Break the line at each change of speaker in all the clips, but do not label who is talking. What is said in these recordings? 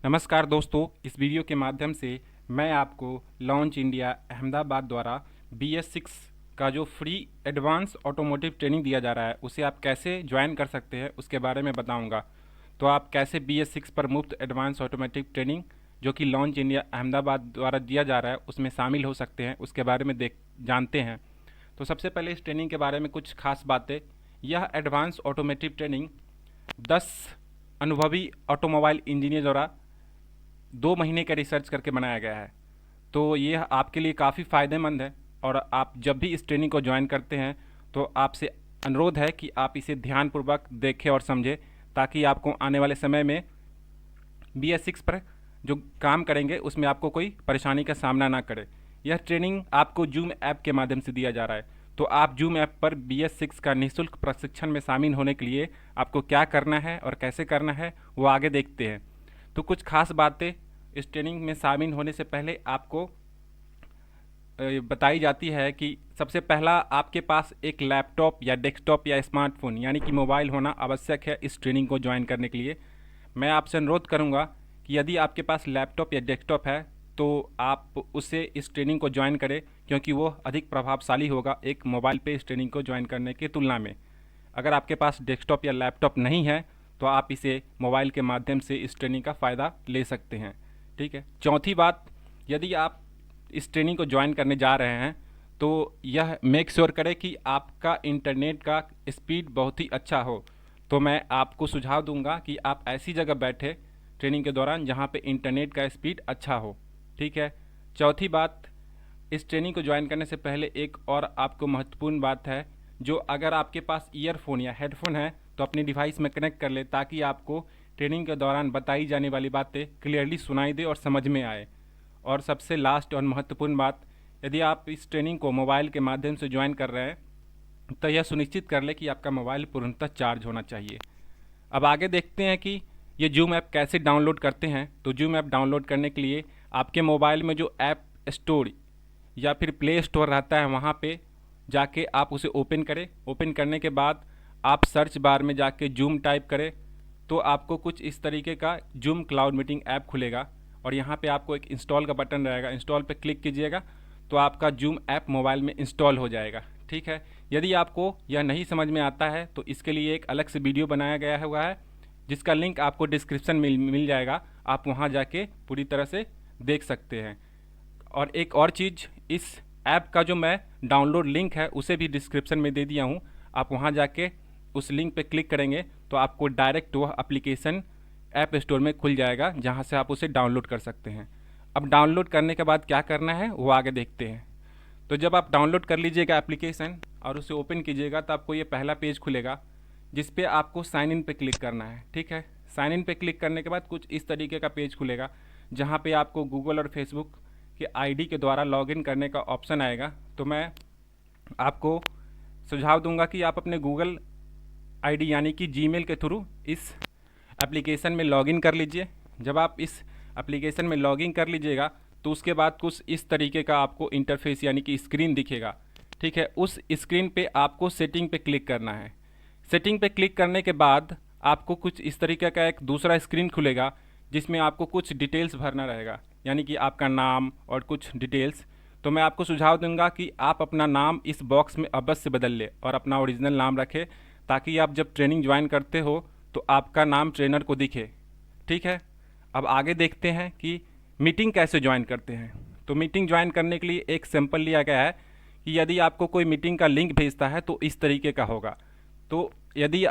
नमस्कार दोस्तों, इस वीडियो के माध्यम से मैं आपको लॉन्च इंडिया अहमदाबाद द्वारा BS6 का जो फ्री एडवांस ऑटोमोटिव ट्रेनिंग दिया जा रहा है उसे आप कैसे ज्वाइन कर सकते हैं उसके बारे में बताऊंगा। तो आप कैसे BS6 पर मुफ्त एडवांस ऑटोमोटिव ट्रेनिंग जो कि लॉन्च इंडिया अहमदाबाद द्वारा दिया जा रहा है उसमें शामिल हो सकते हैं उसके बारे में जानते हैं। तो सबसे पहले इस ट्रेनिंग के बारे में कुछ खास बातें। यह एडवांस ऑटोमोटिव ट्रेनिंग 10 अनुभवी ऑटोमोबाइल इंजीनियर द्वारा 2 महीने का रिसर्च करके बनाया गया है। तो ये आपके लिए काफ़ी फ़ायदेमंद है और आप जब भी इस ट्रेनिंग को ज्वाइन करते हैं तो आपसे अनुरोध है कि आप इसे ध्यानपूर्वक देखें और समझें, ताकि आपको आने वाले समय में BS6 पर जो काम करेंगे उसमें आपको कोई परेशानी का सामना ना करे। यह ट्रेनिंग आपको जूम ऐप के माध्यम से दिया जा रहा है। तो आप जूम ऐप पर BS6 का निःशुल्क प्रशिक्षण में शामिल होने के लिए आपको क्या करना है और कैसे करना है वो आगे देखते हैं। तो कुछ खास बातें इस ट्रेनिंग में शामिल होने से पहले आपको बताई जाती है कि सबसे पहला आपके पास एक लैपटॉप या डेस्कटॉप या स्मार्टफोन यानी कि मोबाइल होना आवश्यक है इस ट्रेनिंग को ज्वाइन करने के लिए। मैं आपसे अनुरोध करूंगा कि यदि आपके पास लैपटॉप या डेस्कटॉप है तो आप उससे इस ट्रेनिंग को ज्वाइन करें, क्योंकि वो अधिक प्रभावशाली होगा एक मोबाइल पे इस ट्रेनिंग को ज्वाइन करने की तुलना में। अगर आपके पास डेस्कटॉप या लैपटॉप नहीं है तो आप इसे मोबाइल के माध्यम से इस ट्रेनिंग का फ़ायदा ले सकते हैं। ठीक है। चौथी बात, यदि आप इस ट्रेनिंग को ज्वाइन करने जा रहे हैं तो यह मेक श्योर करें कि आपका इंटरनेट का स्पीड बहुत ही अच्छा हो। तो मैं आपको सुझाव दूंगा कि आप ऐसी जगह बैठे ट्रेनिंग के दौरान जहां पे इंटरनेट का स्पीड अच्छा हो। ठीक है। चौथी बात, इस ट्रेनिंग को ज्वाइन करने से पहले एक और आपको महत्वपूर्ण बात है, जो अगर आपके पास ईयरफोन या हेडफोन है तो अपनी डिवाइस में कनेक्ट कर ले, ताकि आपको ट्रेनिंग के दौरान बताई जाने वाली बातें क्लियरली सुनाई दे और समझ में आए। और सबसे लास्ट और महत्वपूर्ण बात, यदि आप इस ट्रेनिंग को मोबाइल के माध्यम से ज्वाइन कर रहे हैं तो यह सुनिश्चित कर ले कि आपका मोबाइल पूर्णतः चार्ज होना चाहिए। अब आगे देखते हैं कि ये जूम ऐप कैसे डाउनलोड करते हैं। तो जूम ऐप डाउनलोड करने के लिए आपके मोबाइल में जो ऐप स्टोर या फिर प्ले स्टोर रहता है वहाँ पे जाके आप उसे ओपन करें। ओपन करने के बाद आप सर्च बार में जाके जूम टाइप करें तो आपको कुछ इस तरीके का जूम क्लाउड मीटिंग ऐप खुलेगा और यहाँ पे आपको एक इंस्टॉल का बटन रहेगा। इंस्टॉल पे क्लिक कीजिएगा तो आपका जूम ऐप मोबाइल में इंस्टॉल हो जाएगा। ठीक है। यदि आपको यह नहीं समझ में आता है तो इसके लिए एक अलग से वीडियो बनाया गया हुआ है, जिसका लिंक आपको डिस्क्रिप्शन में मिल जाएगा। आप वहाँ जाके पूरी तरह से देख सकते हैं। और एक और चीज़, इस ऐप का जो मैं डाउनलोड लिंक है उसे भी डिस्क्रिप्शन में दे दिया हूँ। आप वहाँ जाके उस लिंक पे क्लिक करेंगे तो आपको डायरेक्ट वह एप्लीकेशन ऐप स्टोर में खुल जाएगा, जहाँ से आप उसे डाउनलोड कर सकते हैं। अब डाउनलोड करने के बाद क्या करना है वो आगे देखते हैं। तो जब आप डाउनलोड कर लीजिएगा एप्लीकेशन और उसे ओपन कीजिएगा तो आपको ये पहला पेज खुलेगा, जिस पे आपको साइन इन पे क्लिक करना है। ठीक है। साइन इन पे क्लिक करने के बाद कुछ इस तरीके का पेज खुलेगा, जहाँ पे आपको गूगल और फेसबुक के आईडी के द्वारा लॉगिन करने का ऑप्शन आएगा। तो मैं आपको सुझाव दूंगा कि आप अपने गूगल आईडी यानी कि जीमेल के थ्रू इस एप्लीकेशन में लॉगिन कर लीजिए। जब आप इस एप्लीकेशन में लॉगिन कर लीजिएगा तो उसके बाद कुछ इस तरीके का आपको इंटरफेस यानी कि स्क्रीन दिखेगा। ठीक है। उस स्क्रीन पे आपको सेटिंग पे क्लिक करना है। सेटिंग पे क्लिक करने के बाद आपको कुछ इस तरीके का एक दूसरा स्क्रीन खुलेगा, जिसमें आपको कुछ डिटेल्स भरना रहेगा, यानी कि आपका नाम और कुछ डिटेल्स। तो मैं आपको सुझाव दूंगा कि आप अपना नाम इस बॉक्स में अवश्य बदल ले और अपना ओरिजिनल नाम रखें, ताकि आप जब ट्रेनिंग ज्वाइन करते हो तो आपका नाम ट्रेनर को दिखे। ठीक है। अब आगे देखते हैं कि मीटिंग कैसे ज्वाइन करते हैं। तो मीटिंग ज्वाइन करने के लिए एक सैंपल लिया गया है कि यदि आपको कोई मीटिंग का लिंक भेजता है तो इस तरीके का होगा। तो यदि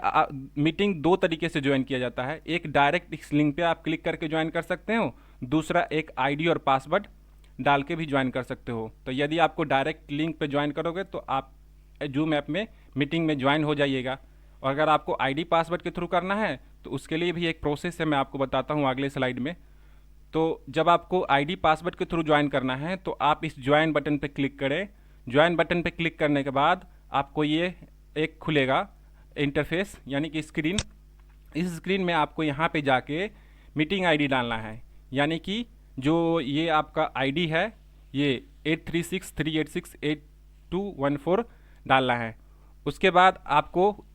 मीटिंग 2 तरीके से ज्वाइन किया जाता है। एक, डायरेक्ट इस लिंक पे आप क्लिक करके ज्वाइन कर सकते हो। दूसरा, एक आईडी और पासवर्ड डाल के भी ज्वाइन कर सकते हो। तो यदि आपको डायरेक्ट लिंक पे ज्वाइन करोगे तो आप जूम ऐप में मीटिंग में ज्वाइन हो जाइएगा। और अगर आपको आईडी पासवर्ड के थ्रू करना है तो उसके लिए भी एक प्रोसेस है, मैं आपको बताता हूँ अगले स्लाइड में। तो जब आपको आईडी पासवर्ड के थ्रू ज्वाइन करना है तो आप इस ज्वाइन बटन पे क्लिक करें। ज्वाइन बटन पे क्लिक करने के बाद आपको ये एक खुलेगा इंटरफेस यानी कि स्क्रीन। इस स्क्रीन में आपको यहाँ पे जाके मीटिंग आईडी डालना है, यानी कि जो ये आपका आईडी है ये 8363868214 डालना है। उसके बाद आपको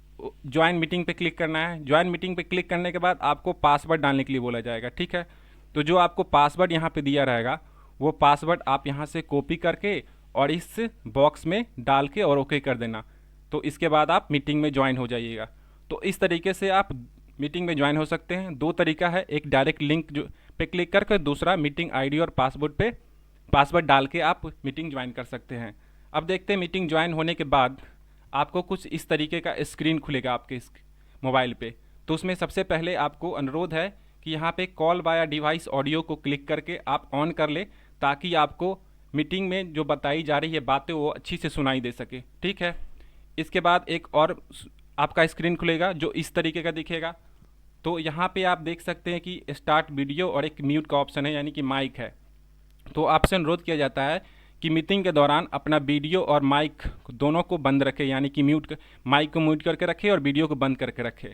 ज्वाइन मीटिंग पे क्लिक करना है। ज्वाइन मीटिंग पे क्लिक करने के बाद आपको पासवर्ड डालने के लिए बोला जाएगा। ठीक है। तो जो आपको पासवर्ड यहाँ पे दिया रहेगा वो पासवर्ड आप यहाँ से कॉपी करके और इस बॉक्स में डाल के और ओके कर देना। तो इसके बाद आप मीटिंग में ज्वाइन हो जाइएगा। तो इस तरीके से आप मीटिंग में ज्वाइन हो सकते हैं। दो तरीका है, एक डायरेक्ट लिंक जो पे क्लिक करके, दूसरा मीटिंग आईडी और पासवर्ड पे पासवर्ड डाल के आप मीटिंग ज्वाइन कर सकते हैं। अब देखते हैं मीटिंग ज्वाइन होने के बाद आपको कुछ इस तरीके का स्क्रीन खुलेगा आपके इस मोबाइल पे। तो उसमें सबसे पहले आपको अनुरोध है कि यहाँ पे कॉल वाया डिवाइस ऑडियो को क्लिक करके आप ऑन कर ले, ताकि आपको मीटिंग में जो बताई जा रही है बातें वो अच्छी से सुनाई दे सके। ठीक है। इसके बाद एक और आपका स्क्रीन खुलेगा जो इस तरीके का दिखेगा। तो यहाँ पे आप देख सकते हैं कि स्टार्ट वीडियो और एक म्यूट का ऑप्शन है, यानी कि माइक है। तो आपसे अनुरोध किया जाता है कि मीटिंग के दौरान अपना वीडियो और माइक दोनों को बंद रखें, यानी कि माइक को म्यूट करके रखें और वीडियो को बंद करके रखें।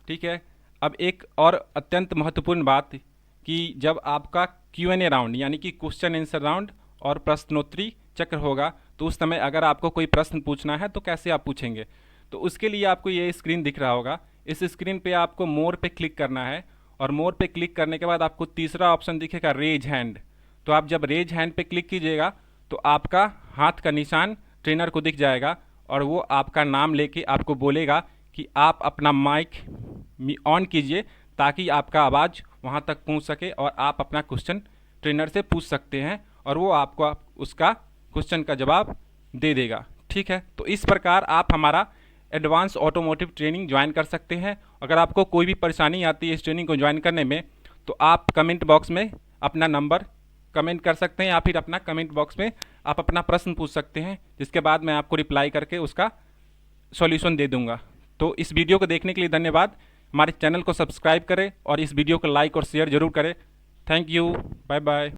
ठीक है। अब एक और अत्यंत महत्वपूर्ण बात कि जब आपका Q&A राउंड, यानी कि क्वेश्चन आंसर राउंड और प्रश्नोत्तरी चक्र होगा, तो उस समय अगर आपको कोई प्रश्न पूछना है तो कैसे आप पूछेंगे। तो उसके लिए आपको ये स्क्रीन दिख रहा होगा। इस स्क्रीन पे आपको मोर पे क्लिक करना है और मोर पे क्लिक करने के बाद आपको तीसरा ऑप्शन दिखेगा रेज हैंड। तो आप जब रेज हैंड पे क्लिक कीजिएगा तो आपका हाथ का निशान ट्रेनर को दिख जाएगा और वो आपका नाम लेके आपको बोलेगा कि आप अपना माइक ऑन कीजिए, ताकि आपका आवाज़ वहाँ तक पहुँच सके और आप अपना क्वेश्चन ट्रेनर से पूछ सकते हैं और वो आपको उसका क्वेश्चन का जवाब दे देगा। ठीक है। तो इस प्रकार आप हमारा एडवांस ऑटोमोटिव ट्रेनिंग ज्वाइन कर सकते हैं। अगर आपको कोई भी परेशानी आती है इस ट्रेनिंग को ज्वाइन करने में, तो आप कमेंट बॉक्स में अपना नंबर कमेंट कर सकते हैं या फिर अपना कमेंट बॉक्स में आप अपना प्रश्न पूछ सकते हैं, जिसके बाद मैं आपको रिप्लाई करके उसका सॉल्यूशन दे दूंगा। तो इस वीडियो को देखने के लिए धन्यवाद। हमारे चैनल को सब्सक्राइब करें और इस वीडियो को लाइक और शेयर ज़रूर करें। Thank you. Bye bye.